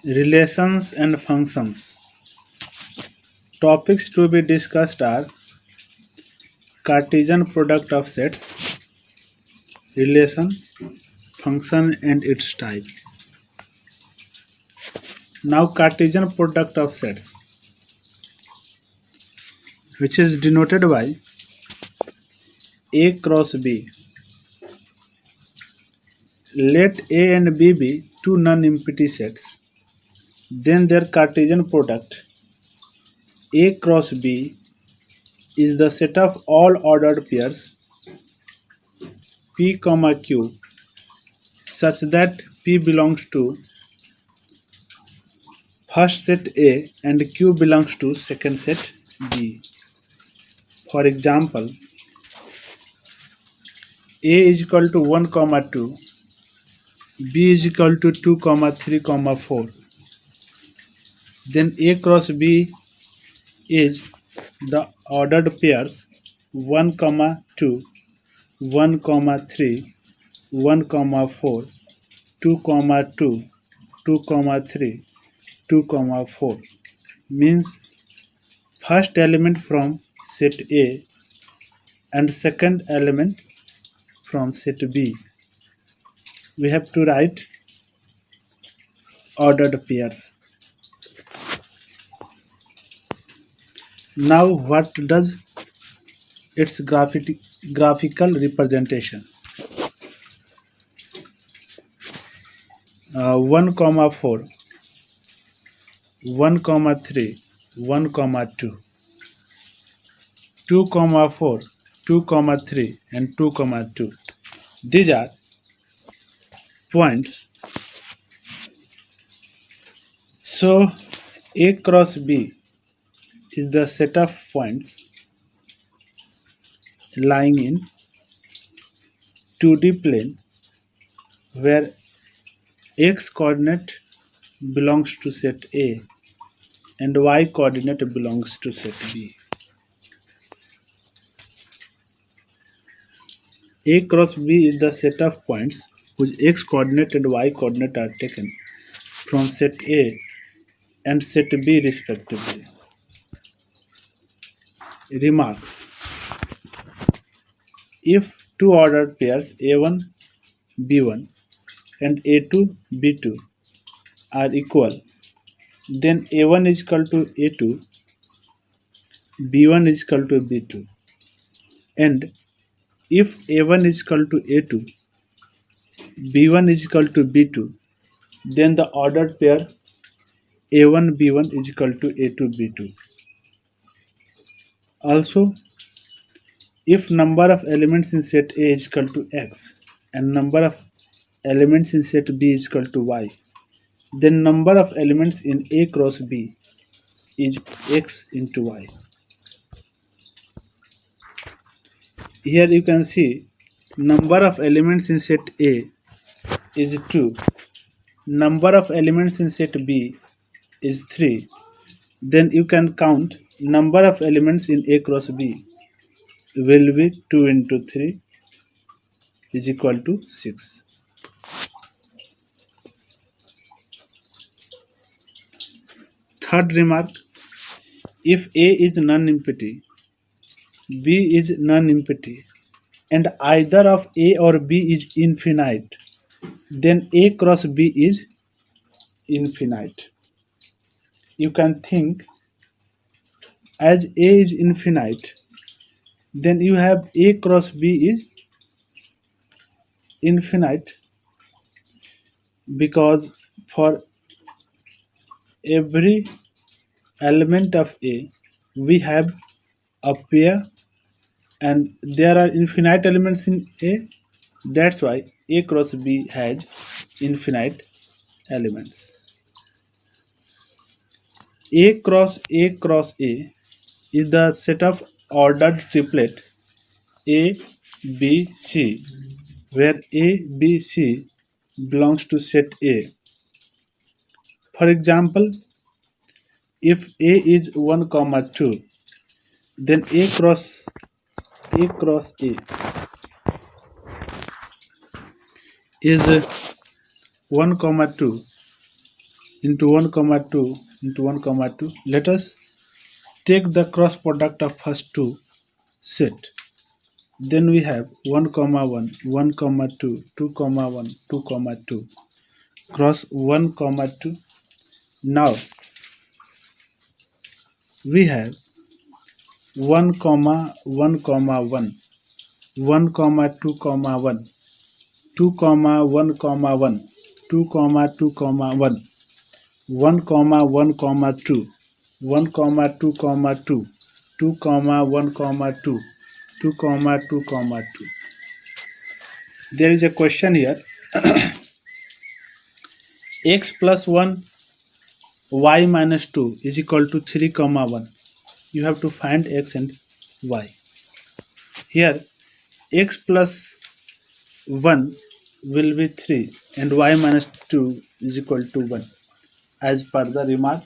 Relations and functions. Topics to be discussed are Cartesian product of sets, relation, function and its type. Now Cartesian product of sets, which is denoted by A cross B. Let A and B be two non-empty sets. Then their Cartesian product A cross B is the set of all ordered pairs P, Q such that P belongs to first set A and Q belongs to second set B. For example, A is equal to 1, 2, B is equal to 2, 3, 4. Then A cross B is the ordered pairs 1, 2, 1, 3, 1, 4, 2, 2, 2, 3, 2, 4 means first element from set A and second element from set B. We have to write ordered pairs. Now what does its graphical representation? 1, 4, 1, 3, 1, 2, 2, 4, 2, 3 and 2, 2. These are points. So A cross B is the set of points lying in 2D plane where x coordinate belongs to set A and y coordinate belongs to set B. A cross B is the set of points whose x coordinate and y coordinate are taken from set A and set B respectively. Remarks. If two ordered pairs A1, B1 and A2, B2 are equal, then A1 is equal to A2, B1 is equal to B2. And if A1 is equal to A2, B1 is equal to B2, then the ordered pair A1, B1 is equal to A2, B2. Also, if number of elements in set A is equal to X and number of elements in set B is equal to Y, then number of elements in A cross B is X into Y. Here you can see number of elements in set A is 2, number of elements in set B is 3. Then you can count number of elements in A cross B will be 2 into 3 is equal to 6. Third remark, if A is non-empty, B is non-empty and either of A or B is infinite, then A cross B is infinite. You can think, as A is infinite, then you have A cross B is infinite because for every element of A we have a pair and there are infinite elements in A. That's why A cross B has infinite elements. A cross A cross A is the set of ordered triplet A, B, C, where A, B, C belongs to set A. For example, if A is 1, 2, then A cross A is 1, 2 into 1 comma 2 into 1 comma 2. Let us take the cross product of first two set. Then we have 1 comma 1, 1 comma 2, 2 comma 1, 2 comma 2. Cross 1 comma 2. Now we have 1 comma 1 comma 1, 1 comma 2 comma 1, 2 comma 1 comma 1, 2 comma 2 comma 1, 1 comma 1 comma 2, 1 comma 2 comma 2, 2 comma 1 comma 2, 2 comma 2 comma 2. There is a question here. X plus 1 y minus 2 is equal to 3 comma 1. You have to find x and y. Here x plus 1 will be 3 and y minus 2 is equal to 1 as per the remark.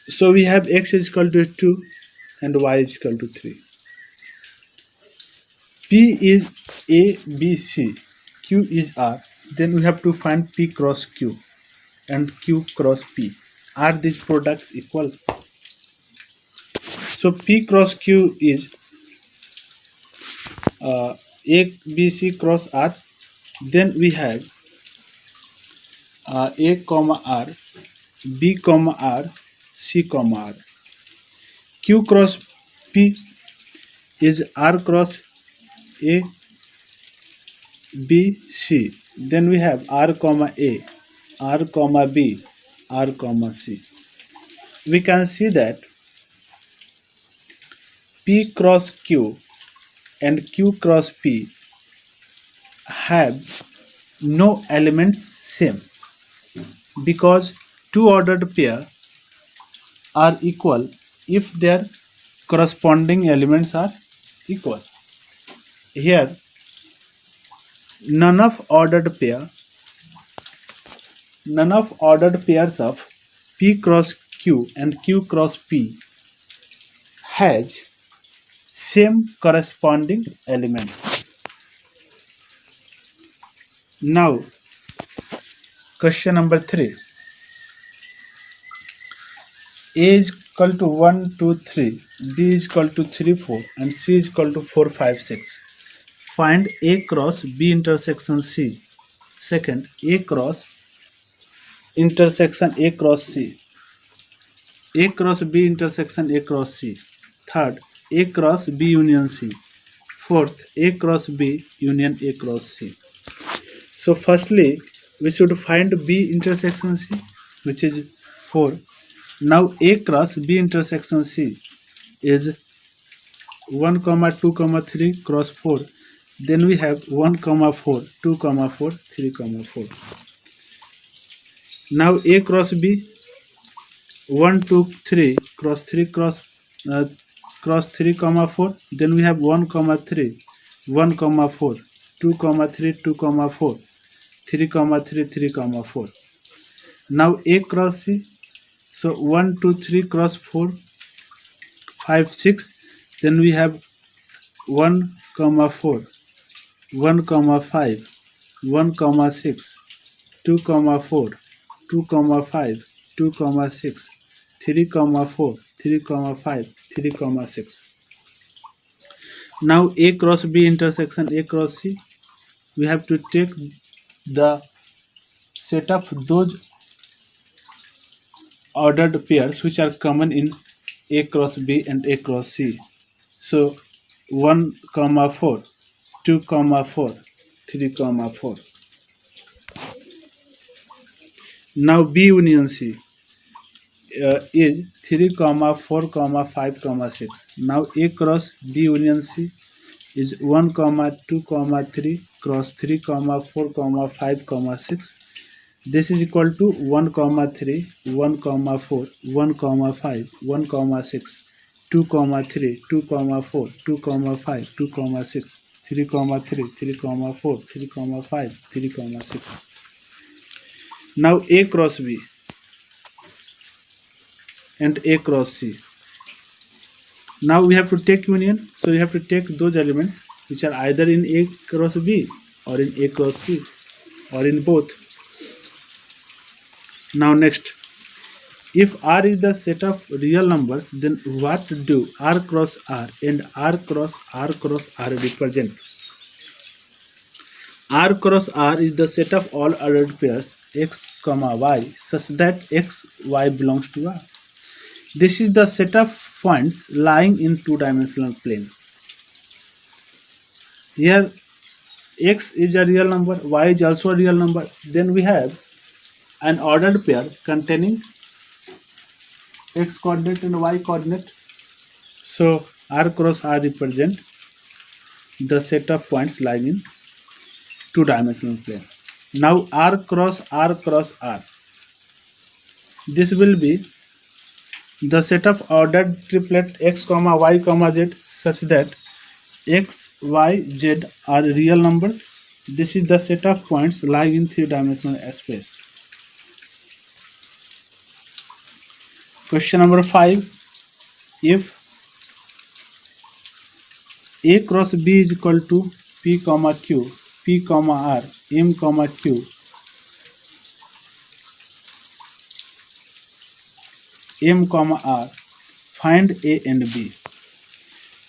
So we have x is equal to 2 and y is equal to 3. P is A, B, C, Q is R. Then we have to find P cross Q and Q cross P. Are these products equal? So P cross Q is A, B, C cross R. Then we have A comma R, B comma R, C comma R. Q cross P is R cross A, B, C. Then we have R comma A, R comma B, R comma C. We can see that P cross Q and Q cross P have no elements same, because two ordered pair are equal if their corresponding elements are equal. Here none of ordered pairs of P cross Q and Q cross P has same corresponding elements. Now question number 3. A is equal to 1, 2, 3, B is equal to 3, 4 and C is equal to 4, 5, 6. Find A cross B intersection C. Second, A cross intersection A cross C. A cross B intersection A cross C. Third, A cross B union C. Fourth, A cross B union A cross C. So firstly, we should find B intersection C, which is 4. Now A cross B intersection C is 1, 2, 3 cross 4. Then we have 1, 4, 2, 4, 3, 4. Now A cross B, 1, 2, 3 cross 3 cross 3, 4. Then we have 1, 3, 1, 4, 2, 3, 2, 4, 3, 3, 3, 4. Now A cross C, so 1, 2, 3 cross 4, 5, 6. Then we have 1, 4, 1, 5, 1, 6, 2, 4, 2, 5, 2, 6, 3, 4, 3, 5, 3, 6. Now A cross B intersection A cross C, we have to take the set of those ordered pairs which are common in A cross B and A cross C. So 1, 4, 2, 4, 3, 4. Now B union C is 3, 4, 5, 6. Now A cross B union C is 1, 2, 3 cross 3, 4, 5, 6. This is equal to 1, 3, 1, 4, 1, 5, 1, 6, 2, 3, 2, 4, 2, 5, 2, 6, 3, 3, 3, 4, 3, 5, 3, 6. Now A cross B and A cross C. Now we have to take union. So we have to take those elements which are either in A cross B or in A cross C or in both. Now next, if R is the set of real numbers, then what do R cross R and R cross R cross R represent? R cross R is the set of all ordered pairs x, y such that x, y belongs to R. This is the set of points lying in two-dimensional plane. Here x is a real number, y is also a real number. Then we have an ordered pair containing x coordinate and y coordinate. So R cross R represent the set of points lying in two-dimensional plane. Now R cross R cross R. This will be the set of ordered triplet x, y, z such that x, y, z are real numbers. This is the set of points lying in three-dimensional space. Question number 5. If A cross B is equal to P, Q, P, R, M, Q, M, R, find A and B.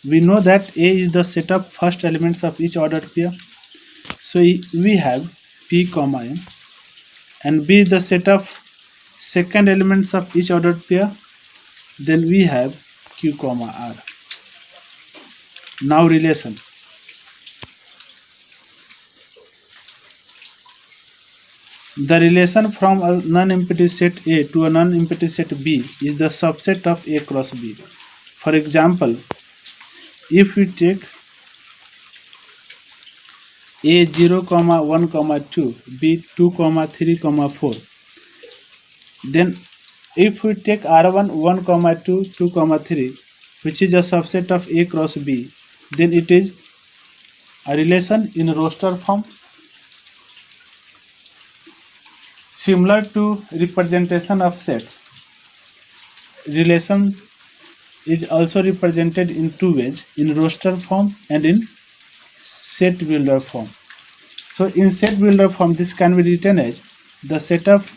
We know that A is the set of first elements of each ordered pair. So we have P, M, and B is the set of second elements of each ordered pair. Then we have Q, R. Now relation. The relation from a non-empty set A to a non-empty set B is the subset of A cross B. For example, if we take A 0, 1, 2, B 2, 3, 4, then if we take R1 1, 2, 2, 3, which is a subset of A cross B, then it is a relation in roster form similar to representation of sets. Relation is also represented in two ways, in roster form and in set builder form. So in set builder form, this can be written as the set of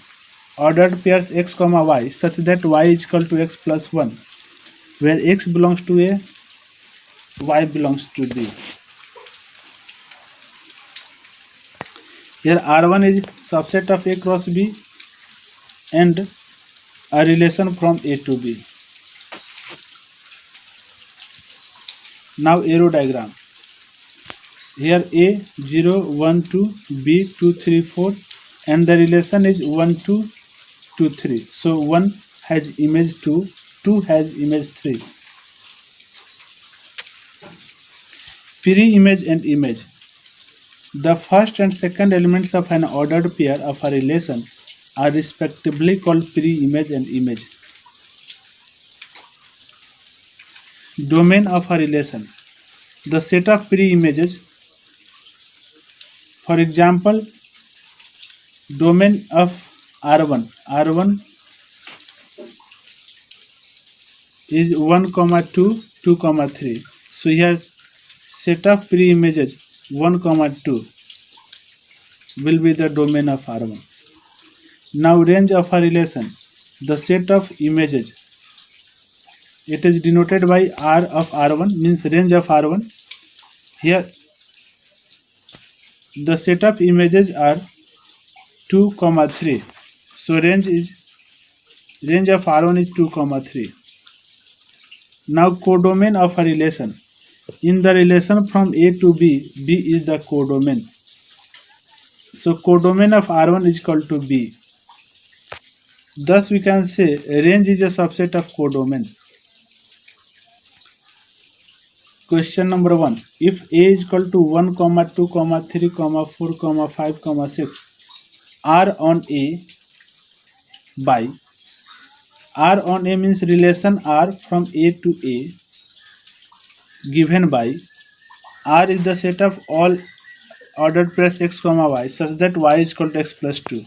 ordered pairs x, y such that y is equal to x plus 1, where x belongs to A, y belongs to B. Here R1 is subset of A cross B and a relation from A to B. Now arrow diagram. Here A 0, 1, 2, B 2, 3, 4, and the relation is 1, 2, 2, 3. So 1 has image 2, 2 has image 3. Pre-image and image. The first and second elements of an ordered pair of a relation are respectively called pre-image and image. Domain of a relation. The set of pre-images. For example, domain of R1. R1 is 1, 2, 2, 3. So here set of pre-images 1, 2 will be the domain of R1. Now range of a relation. The set of images. It is denoted by R of R1, means range of R1. Here the set of images are 2, 3. So range of R1 is 2, 3. Now codomain of a relation. In the relation from A to B, B is the codomain. So codomain of R1 is equal to B. Thus we can say range is a subset of codomain. Question number 1. If A is equal to 1, 2, 3, 4, 5, 6, R on A by R on A means relation R from A to A given by R is the set of all ordered pairs x, y such that y is equal to x plus 2.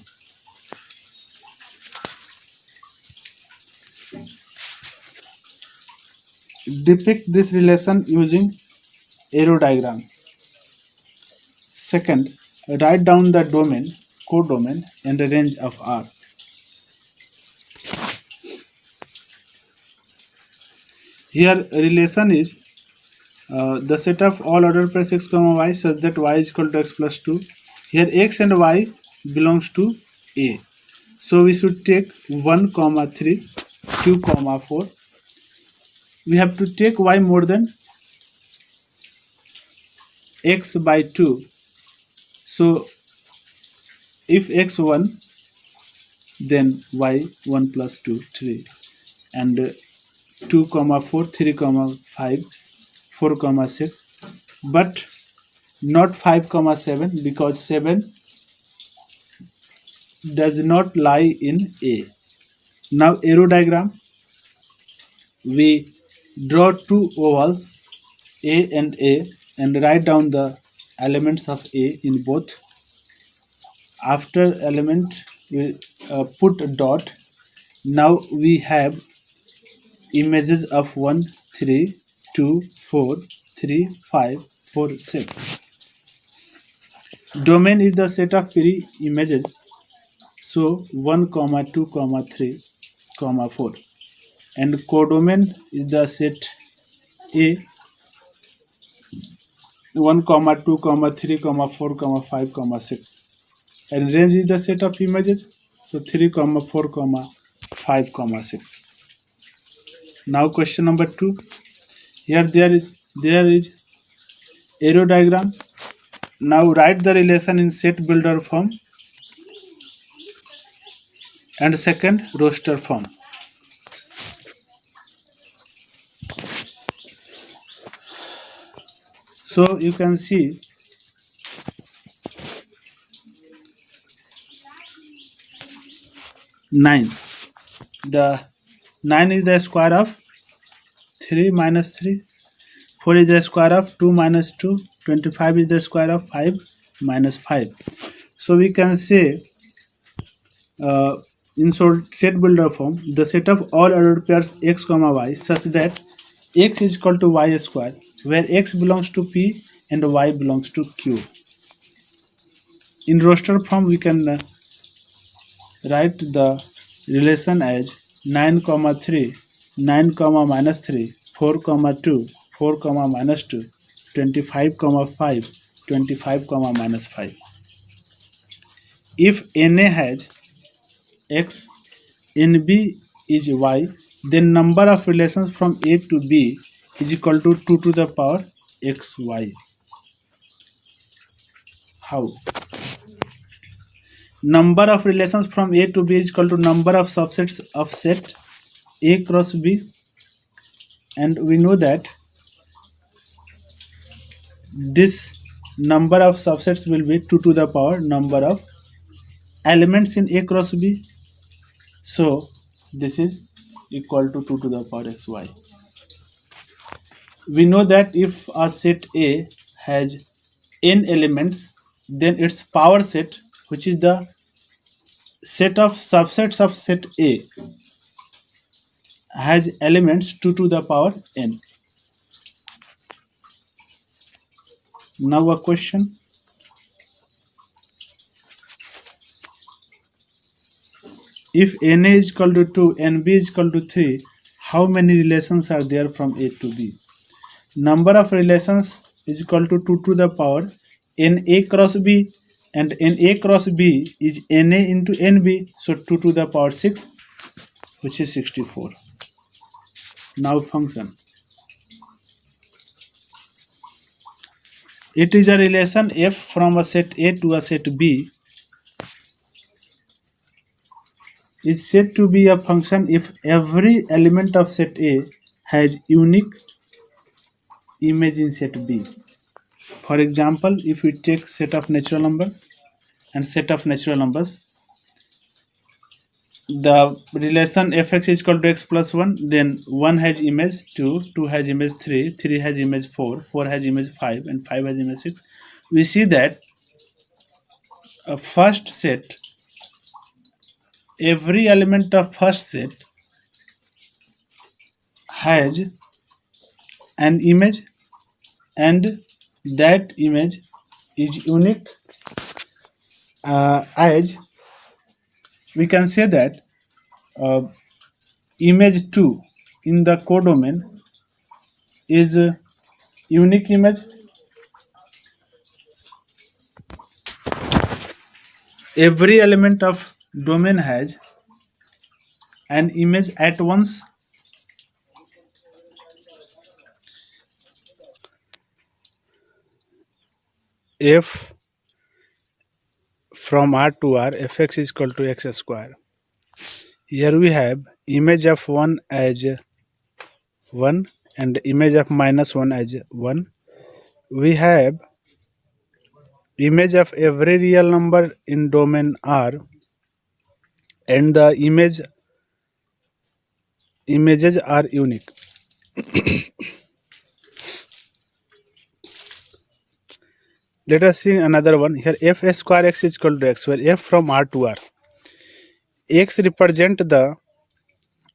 Depict this relation using arrow diagram. Second, write down the domain, codomain and range of R. Here relation is the set of all ordered pairs x comma y such that y is equal to x plus 2. Here x and y belongs to A. So we should take 1 comma 3, 2 comma 4. We have to take y more than x by 2. So if x 1, then y 1 plus 2 3, and 2 comma 4, 3 comma 5, 4 comma 6, but not 5 comma 7, because 7 does not lie in A. Now arrow diagram, we draw two ovals A and write down the elements of A in both. After element we put a dot. Now we have images of 1 3 2 4 3 5 4 6. Domain is the set of Peri images. So 1 comma 2 comma 3 comma 4, and codomain is the set A 1 comma 2 comma 3 comma 4 comma 5 comma 6, and range is the set of images. So 3 comma 4 comma 5 comma 6. Now question number 2. Here there is arrow diagram. Now write the relation in set builder form and second roster form. So you can see nine. The 9 is the square of 3 minus 3. 4 is the square of 2 minus 2. 25 is the square of 5 minus 5. So we can say in set builder form, the set of all ordered pairs x comma y such that x is equal to y square, where x belongs to P and y belongs to Q. In roster form, we can write the relation as 9 comma 3, 9 comma minus 3, 4 comma 2, 4 comma minus 2, 25 comma 5, 25 comma minus 5. If NA has x, NB is y, then number of relations from A to B is equal to 2 to the power xy. How? Number of relations from A to B is equal to number of subsets of set A cross B, and we know that this number of subsets will be 2 to the power number of elements in A cross B. So this is equal to 2 to the power xy. We know that if a set A has n elements, then its power set, which is the set of subsets of set A, has elements 2 to the power n. Now a question. If NA is equal to 2 and B is equal to 3, how many relations are there from A to B? Number of relations is equal to 2 to the power NA cross B, and NA cross B is NA into NB, so 2 to the power 6, which is 64. Now function. It is a relation F from a set A to a set B is said to be a function if every element of set A has unique image in set B. For example, if we take set of natural numbers and set of natural numbers, the relation fx is equal to x plus 1, then 1 has image 2, 2 has image 3, 3 has image 4, 4 has image 5, and 5 has image 6. We see that a first set, every element of first set has an image, and that image is unique, as we can say that image 2 in the codomain is unique image. Every element of domain has an image at once. F from R to R, fx is equal to x square. Here we have image of 1 as 1 and image of minus 1 as 1. We have image of every real number in domain R, and the images are unique. Let us see another one. Here f square x is equal to x, where f from R to R. X represent the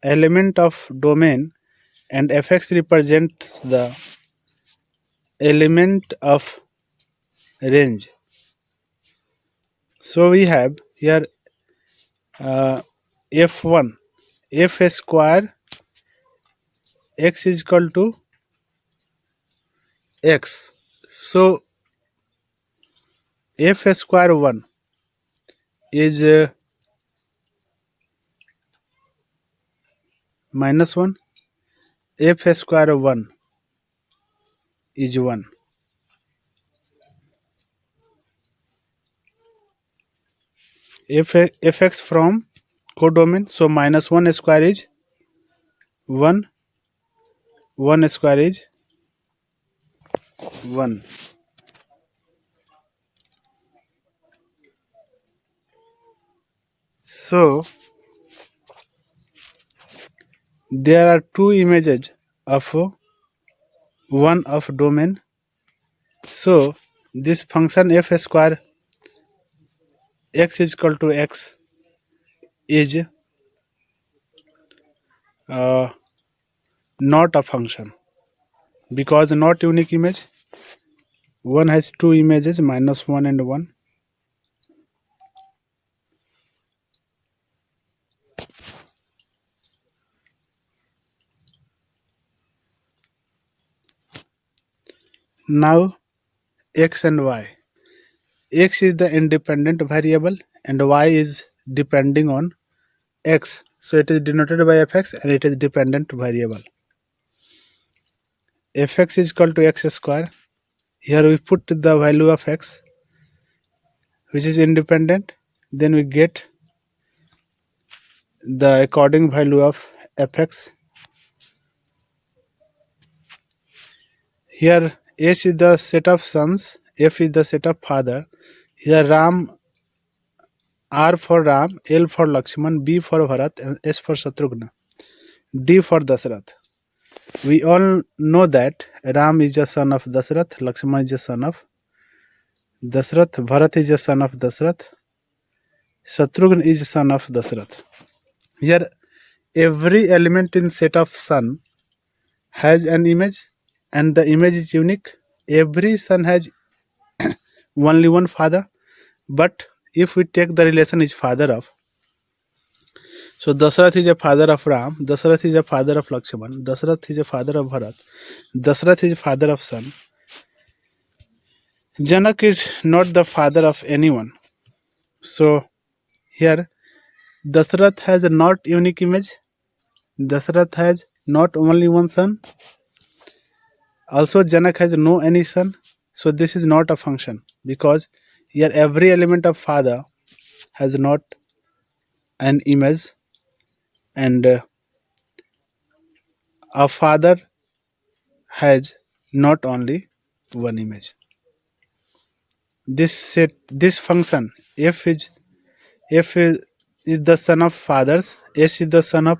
element of domain and fx represents the element of range. So we have here f1, f square x is equal to x. So f square 1 is minus 1, f square 1 is 1. Fx from codomain, so minus 1 square is 1, 1 square is 1. So there are two images of 1 of domain. So this function f square x is equal to x is not a function, because not unique image. One has two images, minus 1 and 1. Now x and y. X is the independent variable and y is depending on x. So it is denoted by fx and it is dependent variable. Fx is equal to x square. Here we put the value of x, which is independent. Then we get the according value of fx. Here S is the set of sons, F is the set of father. Here Ram, R for Ram, L for Lakshman, B for Bharat, and S for Shatrugna, D for Dasarath. We all know that Ram is the son of Dasarath, Lakshman is the son of Dasarath, Bharat is the son of Dasarath, Shatrugna is the son of Dasarath. Here every element in set of son has an image and the image is unique. Every son has only one father, but if we take the relation is father of, so Dasarath is a father of Ram, Dasarath is a father of Lakshman, Dasarath is a father of Bharat, Dasarath is a father of son. Janak is not the father of anyone. So here Dasarath has a not unique image. Dasarath has not only one son. Also Janak has no any son. So this is not a function, because here every element of father has not an image, and a father has not only one image. This function f is the son of fathers, s is the son of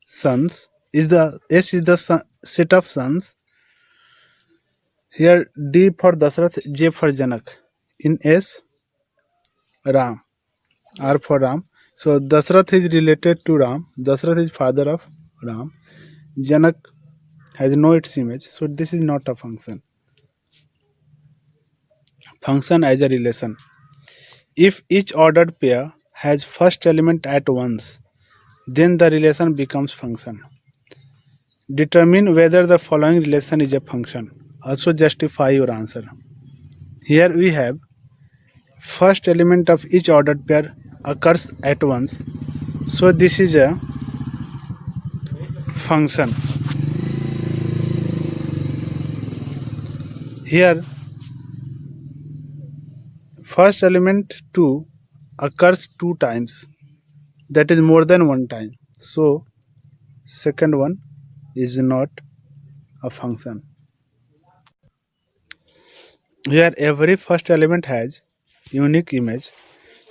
sons, s is the set of sons. Here D for Dasarath, J for Janak. In S, Ram, R for Ram. So Dasarath is related to Ram. Dasarath is father of Ram. Janak has no its image. So this is not a function. Function as a relation. If each ordered pair has first element at once, then the relation becomes function. Determine whether the following relation is a function. Also justify your answer. Here we have first element of each ordered pair occurs at once. So this is a function. Here first element 2 occurs 2 times, that is more than one time. So second one is not a function. Here every first element has unique image,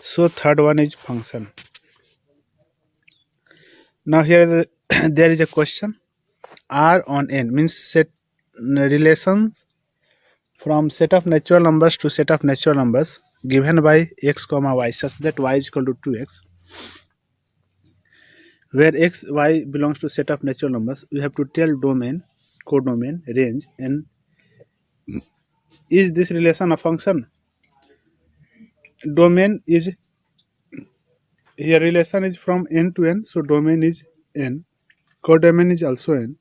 so third one is function. Now here there is a question. R on n means set relations from set of natural numbers to set of natural numbers given by x comma y such that y is equal to 2x, where x y belongs to set of natural numbers. We have to tell domain, codomain, range, and is this relation a function? Domain is here, relation is from n to n, so domain is n, codomain is also n,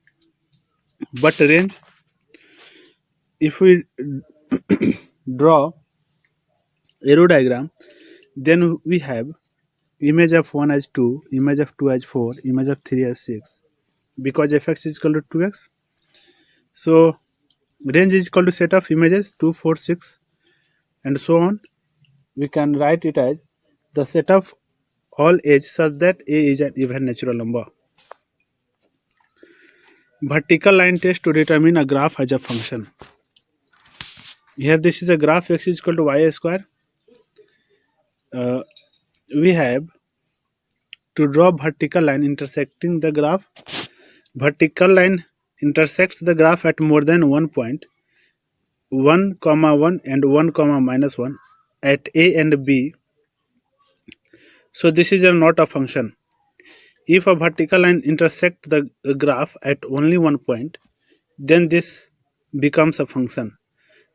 but range, if we draw arrow diagram, then we have image of 1 as 2, image of 2 as 4, image of 3 as 6, because fx is equal to 2x. So range is equal to set of images 2, 4, 6 and so on. We can write it as the set of all edge such that a is an even natural number. Vertical line test to determine a graph as a function. Here this is a graph x is equal to y square. We have to draw vertical line intersecting the graph. Vertical line intersects the graph at more than one point, 1, 1 and 1, -1 at a and b. So this is not a function. If a vertical line intersects the graph at only one point, then this becomes a function.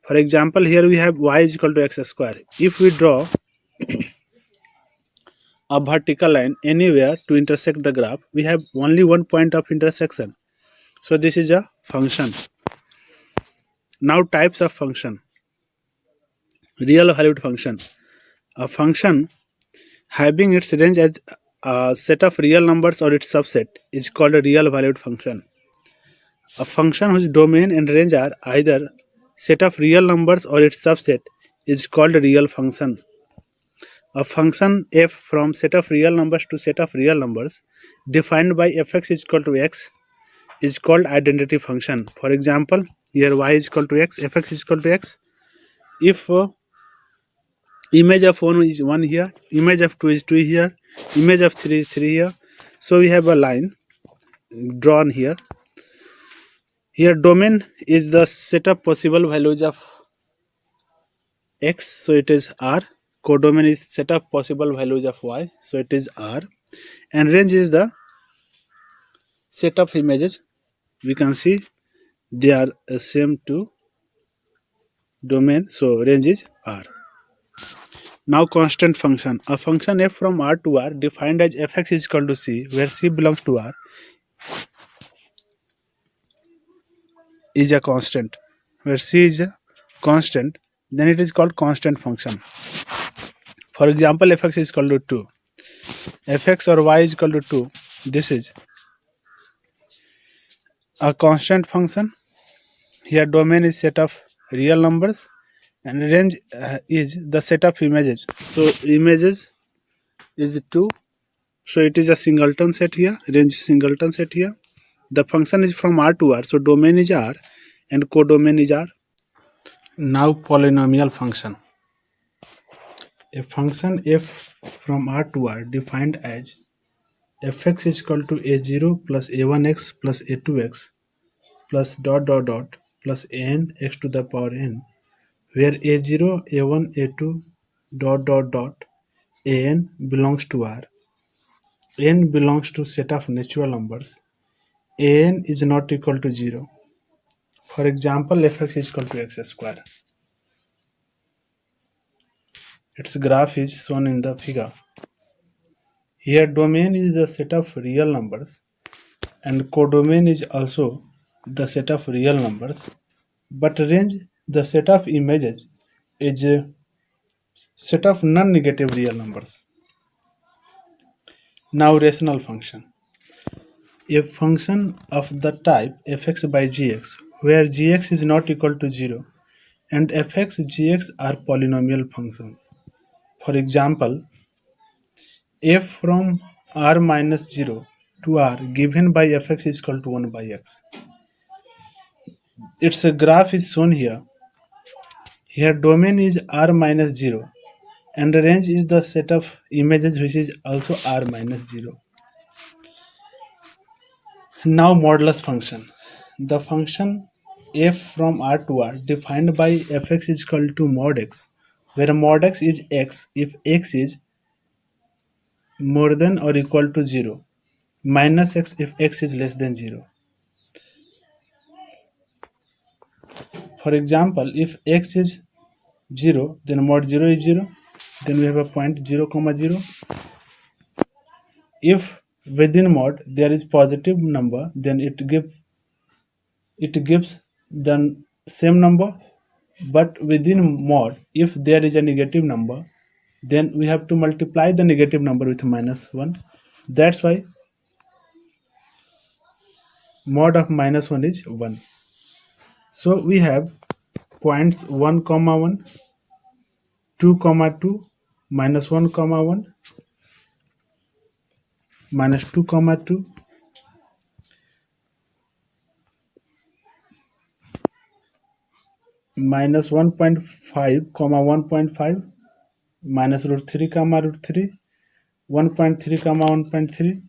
For example, here we have y is equal to x square. If we draw a vertical line anywhere to intersect the graph, we have only one point of intersection. So this is a function. Now types of function. Real valued function. A function having its range as a set of real numbers or its subset is called a real valued function. A function whose domain and range are either set of real numbers or its subset is called a real function. A function f from set of real numbers to set of real numbers defined by fx is equal to x is called identity function. For example, here y is equal to x, fx is equal to x. If image of 1 is 1 here, image of 2 is 2 here, image of 3 is 3 here. So we have a line drawn here. Here domain is the set of possible values of x, so it is r. Codomain is set of possible values of y, so it is r. And range is the set of images. We can see they are same to domain, so range is r. Now constant function. A function f from r to r defined as fx is equal to c, where c belongs to r, is a constant. Where c is a constant, then it is called constant function. For example, fx is equal to 2. Fx or y is equal to 2. This is a constant function. Here domain is set of real numbers and range is the set of images. So images is 2. So it is a singleton set here, range singleton set here. The function is from r to r, so domain is r and codomain is r. Now polynomial function. A function f from r to r defined as fx is equal to a0 plus a1x plus a2x plus dot dot dot plus an x to the power n, where a0, a1, a2 dot dot dot an belongs to r, n belongs to set of natural numbers, an is not equal to 0. For example, fx is equal to x square. Its graph is shown in the figure. Here domain is the set of real numbers and codomain is also the set of real numbers, but range, the set of images, is a set of non-negative real numbers. Now rational function. A function of the type fx by gx, where gx is not equal to 0 and fx, gx are polynomial functions. For example, f from r minus 0 to r given by fx is equal to 1 by x. Its graph is shown here. Here domain is r minus 0 and range is the set of images which is also r minus 0. Now modulus function. The function f from r to r defined by fx is equal to mod x, where mod x is x if x is more than or equal to 0, minus x if x is less than 0. For example, if x is 0, then mod 0 is 0, then we have a point 0 comma 0. If within mod there is positive number, then it gives the same number, but within mod if there is a negative number, then we have to multiply the negative number with minus 1. That's why mod of minus 1 is 1. So we have points 1 comma 1, 2 comma 2, minus 1 comma 1, minus 2 comma 2, minus 1.5 comma 1.5, minus root 3 comma root 3, 1.3 comma 1.3.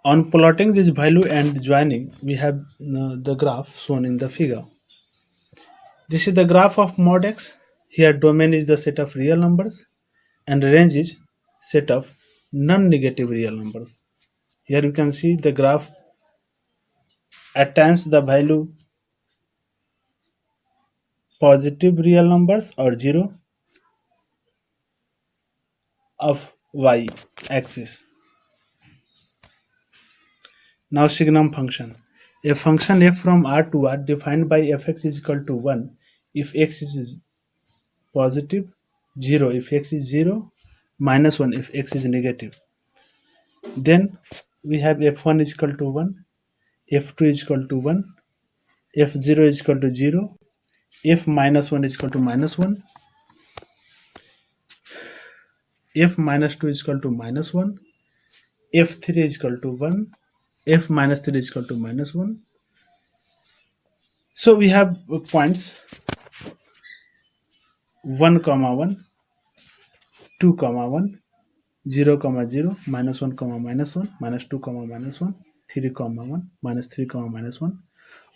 On plotting this value and joining, we have the graph shown in the figure. This is the graph of mod x. Here domain is the set of real numbers and range is set of non-negative real numbers. Here you can see the graph attains the value positive real numbers or 0 of y axis. Now signum function. A function f from r to r defined by fx is equal to 1 if x is positive, 0 if x is 0, minus 1 if x is negative. Then we have f1 is equal to 1, f2 is equal to 1, f0 is equal to 0, f minus 1 is equal to minus 1, f minus 2 is equal to minus 1, f3 is equal to 1, f minus 3 is equal to minus 1. So we have points 1 comma 1, 2 comma 1, 0 comma 0, minus 1 comma minus 1, minus 2 comma minus 1, 3 comma 1, minus 3 comma minus 1.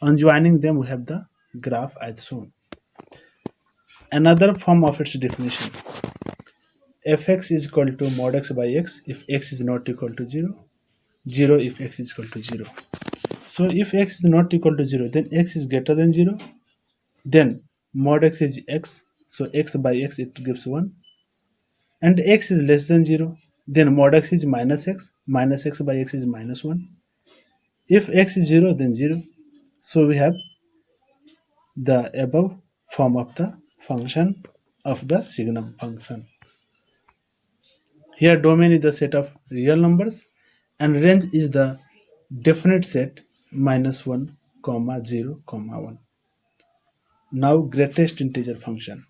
On joining them, we have the graph as shown. Another form of its definition. Fx is equal to mod x by x if x is not equal to 0, 0 if x is equal to 0. So if x is not equal to 0, then x is greater than 0, then mod x is x, so x by x it gives 1, and x is less than 0, then mod x is minus x by x is minus 1. If x is 0, then 0. So we have the above form of the function of the signum function. Here domain is the set of real numbers and range is the definite set minus 1 comma 0 comma 1. Now greatest integer function.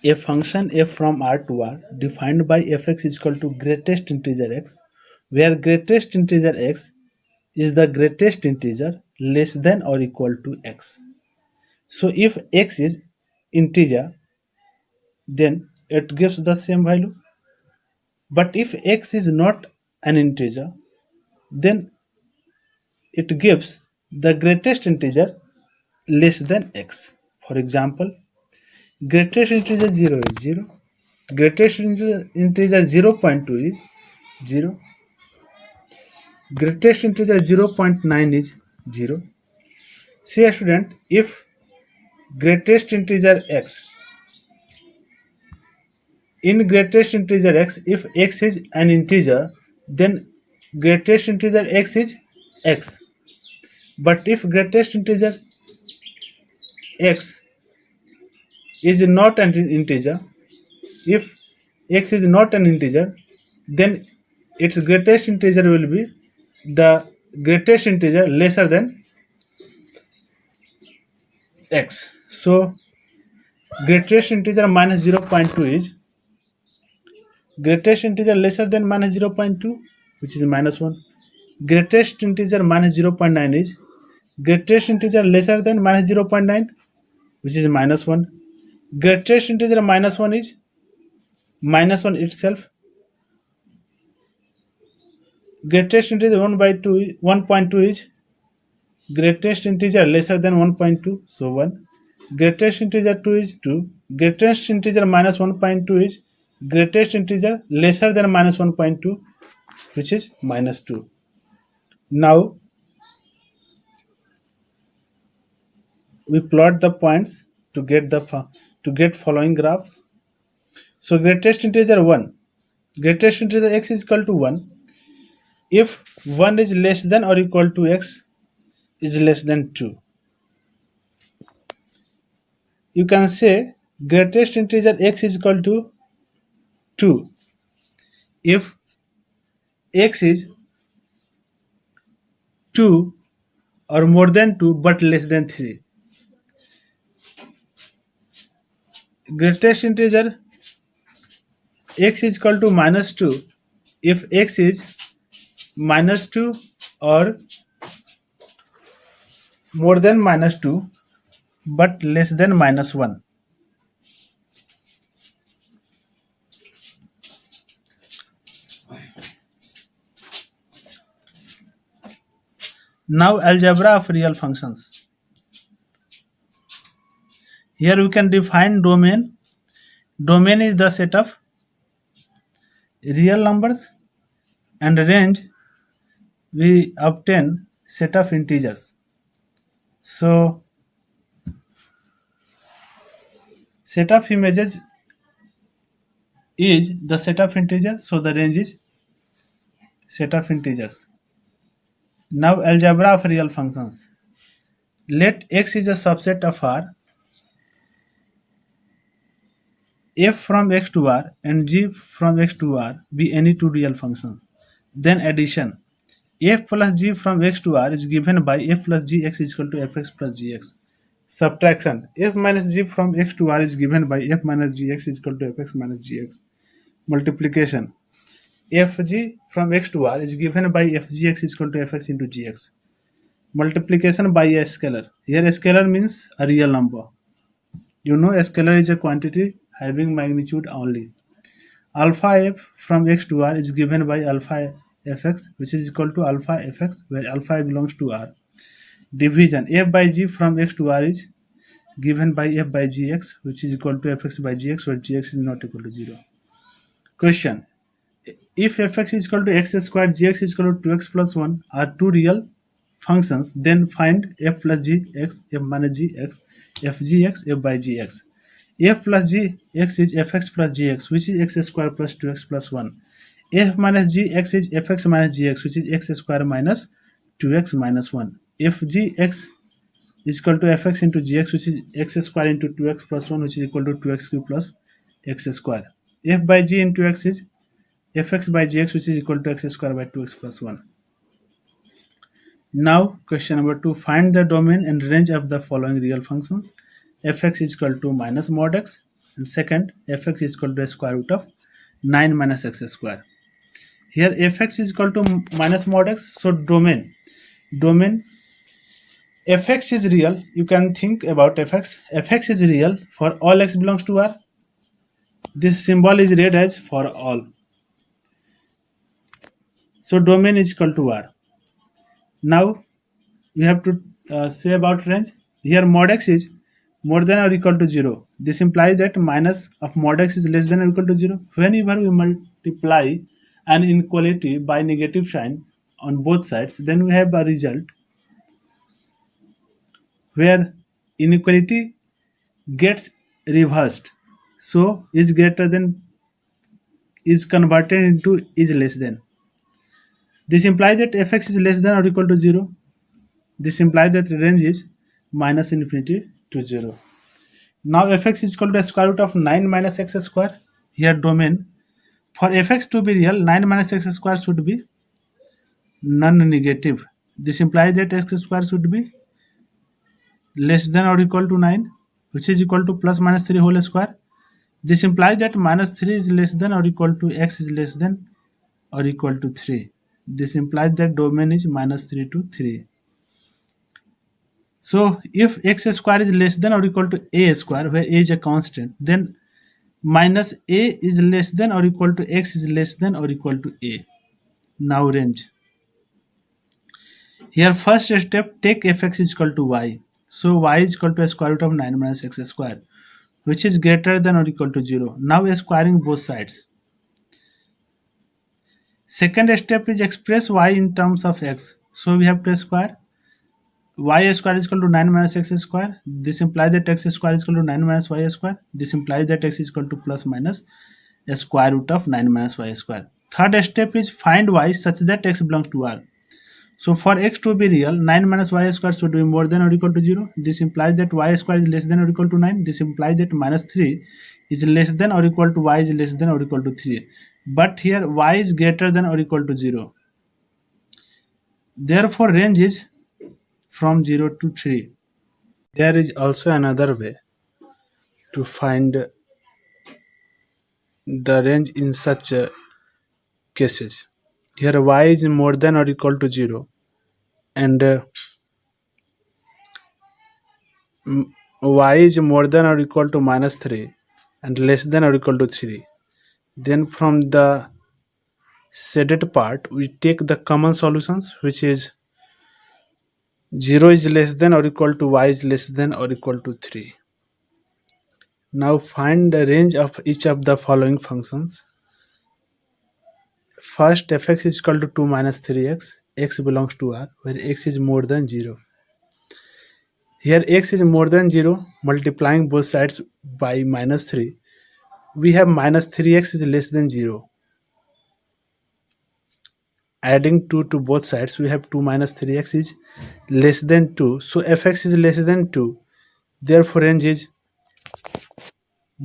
A function f from r to r defined by fx is equal to greatest integer x, where greatest integer x is the greatest integer less than or equal to x. So if x is integer, then it gives the same value. But if x is not an integer, then it gives the greatest integer less than x. For example, greatest integer 0 is 0, greatest integer 0.2 is 0, greatest integer 0.9 is 0. See a student, if greatest integer x, in greatest integer x, if x is an integer, then greatest integer x is x. But if greatest integer x is not an integer, if x is not an integer, then its greatest integer will be the greatest integer lesser than x. So greatest integer minus 0.2 is greatest integer lesser than minus 0.2, which is minus 1. Greatest integer minus 0.9 is greatest integer lesser than minus 0.9, which is minus 1. Greatest integer minus 1 is minus 1 itself. Greatest integer 1.2 is greatest integer lesser than 1.2, so 1. Greatest integer 2 is 2. Greatest integer minus 1.2 is greatest integer lesser than minus 1.2, which is minus 2. Now we plot the points to get following graphs. So greatest integer 1, greatest integer x is equal to 1 if 1 is less than or equal to x is less than 2. You can say greatest integer x is equal to 2 if x is 2 or more than 2 but less than 3. Greatest integer x is equal to minus 2 if x is minus 2 or more than minus 2 but less than minus 1. Now algebra of real functions. Here we can define domain. Domain is the set of real numbers, and range we obtain set of integers. So set of images is the set of integers, so the range is set of integers. Now algebra of real functions. Let x is a subset of R, f from x to r and g from x to r be any two real functions. Then addition. F plus g from x to r is given by f plus gx is equal to fx plus gx. Subtraction. F minus g from x to r is given by f minus gx is equal to fx minus gx. Multiplication. Fg from x to r is given by fgx is equal to fx into gx. Multiplication by a scalar. Here a scalar means a real number. You know a scalar is a quantity having magnitude only. Alpha f from x to r is given by alpha fx, which is equal to alpha fx, where alpha belongs to r. Division. F by g from x to r is given by f by gx, which is equal to fx by gx, where gx is not equal to 0. Question. If fx is equal to x squared, gx is equal to 2x plus 1 are two real functions, then find f plus gx, f minus gx, f gx, f by gx. F plus gx is fx plus gx, which is x square plus 2x plus 1. F minus gx is fx minus gx, which is x square minus 2x minus 1. If gx is equal to fx into gx, which is x square into 2x plus 1, which is equal to 2x cube plus x square. F by g into x is fx by gx, which is equal to x square by 2x plus 1. Now question number 2. Find the domain and range of the following real functions. Fx is equal to minus mod x, and second fx is equal to square root of 9 minus x square. Here fx is equal to minus mod x, so domain fx is real. You can think about fx is real for all x belongs to r. This symbol is read as for all, so domain is equal to r. Now we have to say about range. Here mod x is more than or equal to 0. This implies that minus of mod x is less than or equal to 0. Whenever we multiply an inequality by negative sign on both sides, then we have a result where inequality gets reversed. So is greater than is converted into is less than. This implies that fx is less than or equal to 0. This implies that range is minus infinity to 0. Now fx is equal to square root of 9 minus x square. Here domain. For fx to be real, 9 minus x square should be non-negative. This implies that x square should be less than or equal to 9, which is equal to plus minus 3 whole square. This implies that minus 3 is less than or equal to x is less than or equal to 3. This implies that domain is minus 3 to 3. So if x square is less than or equal to a square, where a is a constant, then minus a is less than or equal to x is less than or equal to a. Now range. Here first step, take fx is equal to y. So y is equal to square root of 9 minus x square, which is greater than or equal to 0. Now squaring both sides. Second step is express y in terms of x. So we have to square. Y square is equal to 9 minus x square. This implies that x square is equal to 9 minus y square. This implies that x is equal to plus minus a square root of 9 minus y square. Third step is find y such that x belongs to R. So for x to be real, 9 minus y square should be more than or equal to 0. This implies that y square is less than or equal to 9. This implies that minus 3 is less than or equal to y is less than or equal to 3. But here y is greater than or equal to 0. Therefore range is from 0 to 3. There is also another way to find the range in such cases. Here y is more than or equal to 0 and y is more than or equal to minus 3 and less than or equal to 3. Then from the shaded part we take the common solutions, which is 0 is less than or equal to y is less than or equal to 3. Now find the range of each of the following functions. First, fx is equal to 2 minus 3x. X belongs to R, where x is more than 0. Here x is more than 0, multiplying both sides by minus 3. We have minus 3x is less than 0. Adding 2 to both sides, we have 2 minus 3x is less than 2. So fx is less than 2. Therefore range is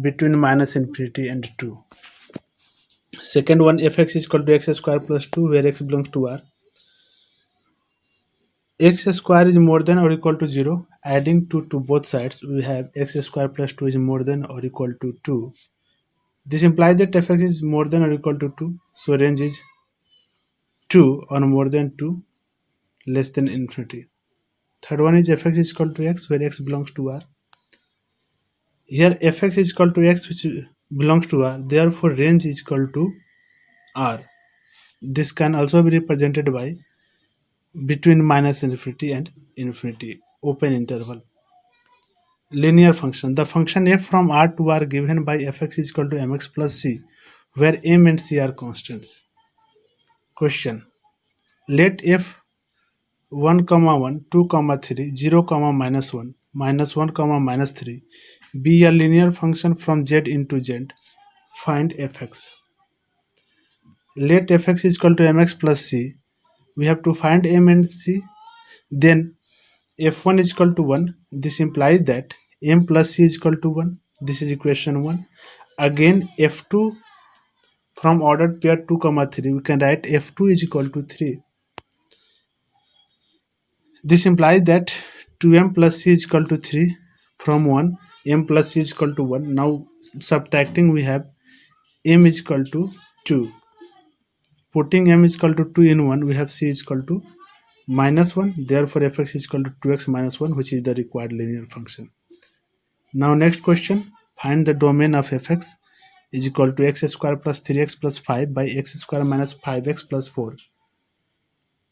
between minus infinity and 2. Second one, fx is equal to x square plus 2, where x belongs to R. X square is more than or equal to 0. Adding 2 to both sides, we have x square plus 2 is more than or equal to 2. This implies that fx is more than or equal to 2. So range is 2 or more than 2, less than infinity. Third one is fx is equal to x, where x belongs to R. Here fx is equal to x, which belongs to R. Therefore range is equal to R. This can also be represented by between minus infinity and infinity, open interval. Linear function. The function f from R to R given by fx is equal to mx plus c, where m and c are constants. Question. Let f 1, 1, 2, 3, 0, minus 1, minus 1, minus 3 be a linear function from z into z. Find fx. Let fx is equal to mx plus c. We have to find m and c. Then f1 is equal to 1. This implies that m plus c is equal to 1. This is equation 1. Again f2 from ordered pair 2, 3. We can write f2 is equal to 3. This implies that 2m plus c is equal to 3 from 1. M plus c is equal to 1. Now subtracting, we have m is equal to 2. Putting m is equal to 2 in 1, we have c is equal to minus 1. Therefore fx is equal to 2x minus 1, which is the required linear function. Now next question. Find the domain of fx is equal to x square plus 3x plus 5 by x square minus 5x plus 4.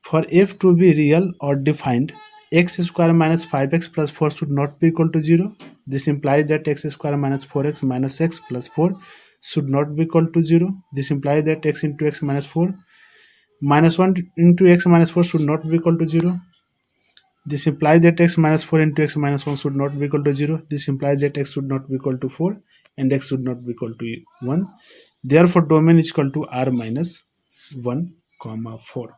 For f to be real or defined, x square minus 5x plus 4 should not be equal to 0. This implies that x square minus 4x minus x plus 4 should not be equal to 0. This implies that x into x minus 4 minus 1 into x minus 4 should not be equal to 0. This implies that x minus 4 into x minus 1 should not be equal to 0. This implies that x should not be equal to 4 and x should not be equal to 1. Therefore domain is equal to r minus 1, 4.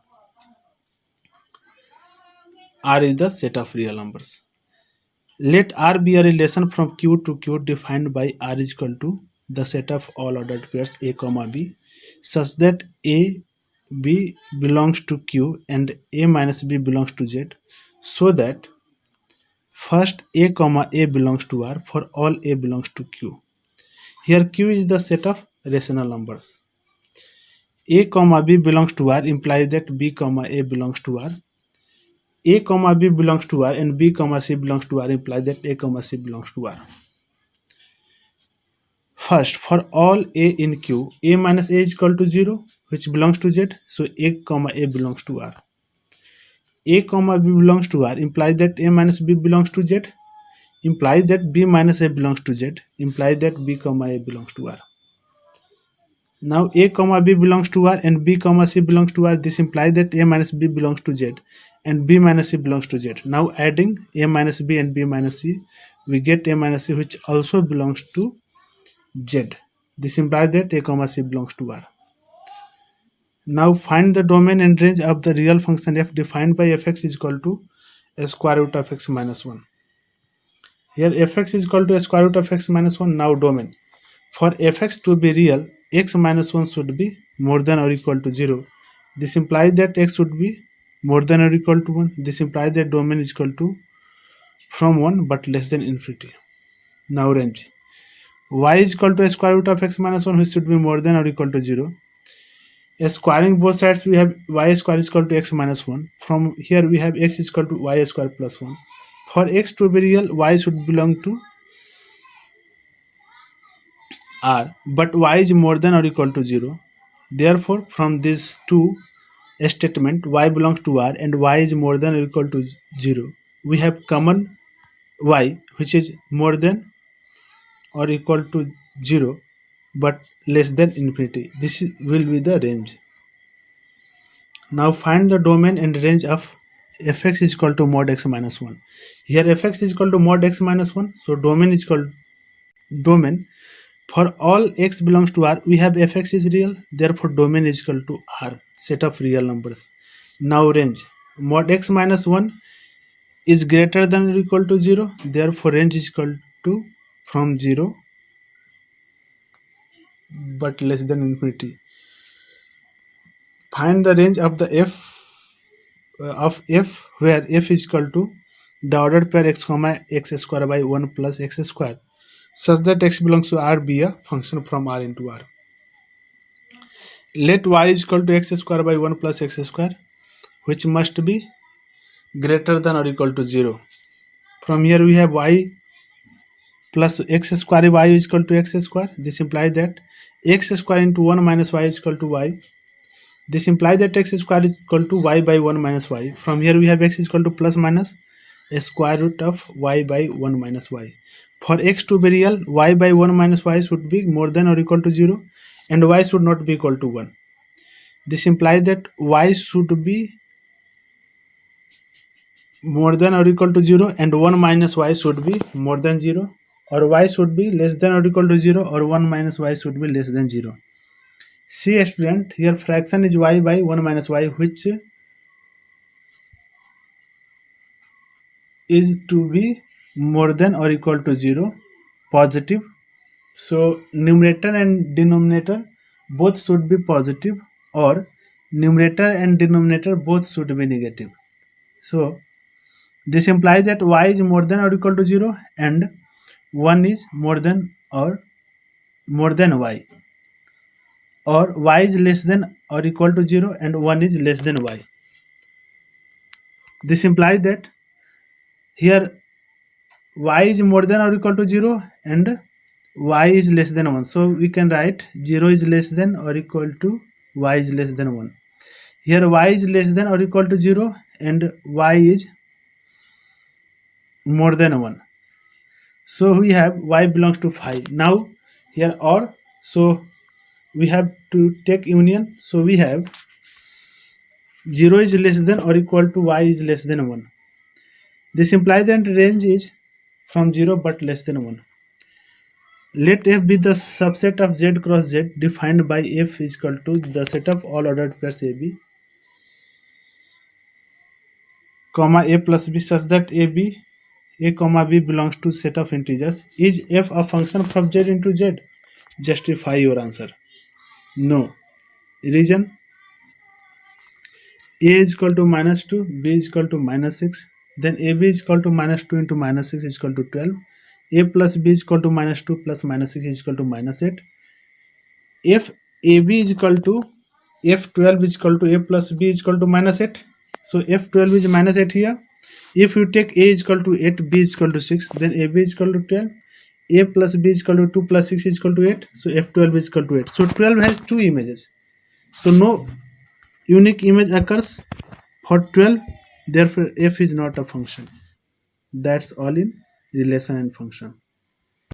R is the set of real numbers. Let R be a relation from Q to Q defined by R is equal to the set of all ordered pairs A comma B such that A B belongs to Q and A minus B belongs to Z, so that first A comma A belongs to R for all A belongs to Q. Here Q is the set of rational numbers. A comma B belongs to R implies that B comma A belongs to R. A comma B belongs to R and B comma C belongs to R implies that A comma C belongs to R. First, for all A in Q, A minus A is equal to 0, which belongs to Z, so A comma A belongs to R. A comma B belongs to R implies that A minus B belongs to Z, implies that B minus A belongs to Z, implies that B comma A belongs to R. Now A comma B belongs to R and B comma C belongs to R. This implies that A minus B belongs to Z and B minus C belongs to Z. Now adding A minus B and B minus C, we get A minus C which also belongs to Z. This implies that A comma C belongs to R. Now find the domain and range of the real function f defined by fx is equal to a square root of x minus 1. Here fx is equal to a square root of x minus 1. Now domain. For fx to be real, x minus 1 should be more than or equal to 0. This implies that x should be more than or equal to 1. This implies that domain is equal to from 1 but less than infinity. Now range. Y is equal to a square root of x minus 1 which should be more than or equal to 0. Squaring both sides, we have y square is equal to x minus 1. From here we have x is equal to y square plus 1. For x to be real, y should belong to R, but y is more than or equal to 0. Therefore, from these two statement, y belongs to R and y is more than or equal to 0. We have common y which is more than or equal to 0 but less than infinity. This will be the range. Now find the domain and range of fx is equal to mod x minus 1. Here fx is equal to mod x minus 1. So domain is equal domain. For all x belongs to R, we have fx is real. Therefore domain is equal to R, set of real numbers. Now range. Mod x minus 1 is greater than or equal to 0. Therefore range is equal to from 0 but less than infinity. Find the range of the f where f is equal to the ordered pair x comma x square by 1 plus x square such that x belongs to R be a function from R into R. Let y is equal to x square by 1 plus x square which must be greater than or equal to 0. From here we have y plus x square y is equal to x square. This implies that x square into 1 minus y is equal to y. This implies that x square is equal to y by 1 minus y. From here we have x is equal to plus minus a square root of y by 1 minus y. For x to be real, y by 1 minus y should be more than or equal to 0 and y should not be equal to 1. This implies that y should be more than or equal to 0 and 1 minus y should be more than 0, or y should be less than or equal to 0 or 1 minus y should be less than 0. See student, here fraction is y by 1 minus y which is to be more than or equal to 0, positive. So numerator and denominator both should be positive, or numerator and denominator both should be negative. So this implies that y is more than or equal to 0 and 1 is more than y, or y is less than or equal to 0 and 1 is less than y. This implies that here y is more than or equal to 0 and y is less than 1. So we can write 0 is less than or equal to y is less than 1. Here y is less than or equal to 0 and y is more than 1. So we have y belongs to 5. Now here or, so we have to take union. So we have 0 is less than or equal to y is less than 1. This implies that range is from 0 but less than 1. Let f be the subset of z cross z defined by f is equal to the set of all ordered pairs AB comma a plus b such that a comma b belongs to set of integers. Is f a function from z into z? Justify your answer. No. Reason: a is equal to -2, b is equal to -6, then ab is equal to -2 into -6 is equal to 12, a plus b is equal to -2 plus -6 is equal to -8. If ab is equal to f12 is equal to a plus b is equal to -8, so f12 is -8 here. If you take a is equal to 8, b is equal to 6, then ab is equal to 12, a plus b is equal to 2 plus 6 is equal to 8, so f12 is equal to 8. So 12 has two images, so no unique image occurs for 12, therefore f is not a function. That's all in relation and function.